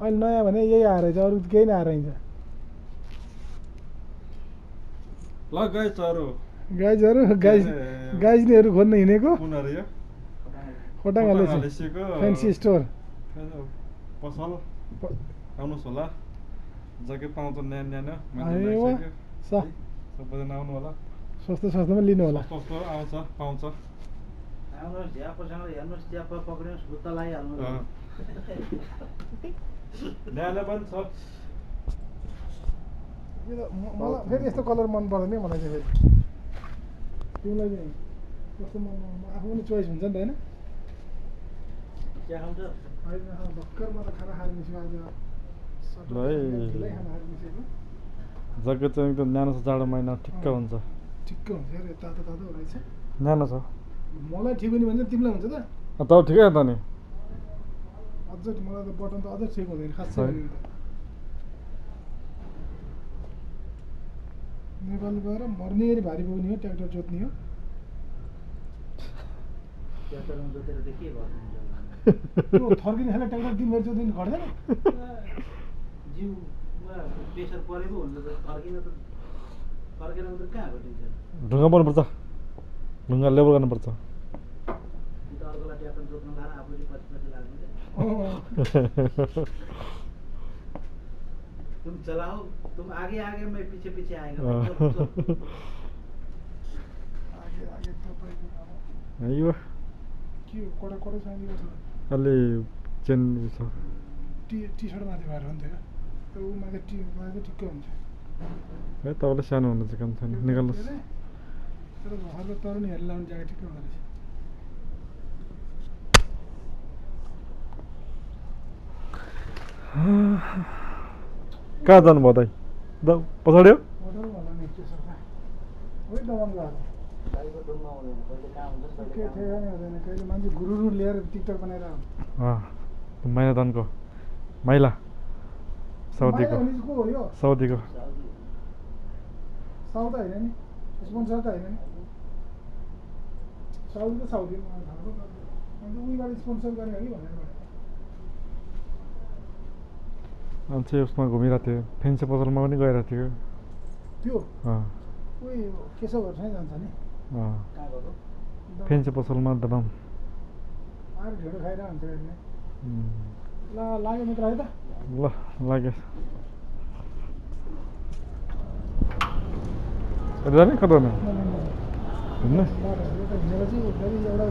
अहिले नयाँ भने यही आएर चाहिँ अरू केही नै आएर हिँड्छ ल गाइजहरु गाइजनीहरू खोज्न हिँडेको कुन अरे यो खोटाङले फ्यान्सी स्टोर पसल आउनुहोस् होला जग्गा पाउँछ न्यानो सबैजना आउनु होला सस्तोमा लिनु होला सस्तो आउँछ पाउँछ आउनुहोस् झ्यापसँग हेर्नुहोस् च्याप्पा पक्रिनुहोस् भुत्त लगाइहाल्नु न्यानो पनि छ मलाई फेरि यस्तो कलर मन पर्दैन मलाई चाहिँ फेरि तिमीलाई चाहिँ कस्तो मन आफू पनि चोइस हुन्छ नि त होइन चिया खान्छ भर्खर म त खाना खाएर निस्क्यो आज खाना खाएर निस्केको जग्गा चाहिँ एकदम न्यानो छ जाडो महिना ठिक्क हुन्छ ठिक्क हुन्छ अरे तातो रहेछ न्यानो छ मलाई ठिक हुने भने तिमीलाई हुन्छ त त ठिकै हो त नि अझ मलाई त बटन त अझ ठिक हुँदैन खासै नेपाल गएर मर्ने भारी बोक्ने हो ट्र्याक्टर जोत्ने हो थर्किने खाले ट्र्याक्टर दिनभरि जोत्दिन घट्दैन जिउमा प्रेसर परेको हुन्छ त फर्किन त फर्केर मात्रै कहाँ घटिन्छ ढुङ्गा पर्नुपर्छ ढुङ्गा लेबर गर्नुपर्छ अर्कोलाई ट्र्याक्टर जोत्नु खाएर आफूले पछि लाग्नु तुम चलाओ तुम आगे मैं पीछे पीछे आएगा आगे तपाईँको अयो के हो कडा चाहिएको छ अलि चेन छ टी सर्ट माथि भएर हुन्थ्यो त्यो माथि माथि ठिक्क हुन्छ है तपाईँलाई सानो हुनु चाहिँ काम छैन निकाल्नुहोस् तर घरको तरुनीहरूले लाउने ज्याकेट ठिक्क हुँदो रहेछ कहाँ जानुभयो दाइ पछाडि हो के ठेगानै हुँदैन कहिले मान्छे गुरुरु लिएर टिकटक बनाएर मैनादानको माइला साउदीको को हो यो साउदीको साउथ होइन नि स्पोन्सर त होइन नि साउदी त साउदी उहीबाट स्पोन्सर गर्ने हो कि भनेर मान्छे उसमा घुमिरहेको थियो फेन्सी पसलमा पनि गइरहेको थियो त्यो उही केशवहरूसँगै जान्छ नि फेन्सी पसलमा दबाम आएर ढेँडो खाइरहेको हुन्छ अहिले ल लाग्यो मित्र है त ल लाग्यो जाने कता घुम्ने हिँडेपछि फेरि एउटा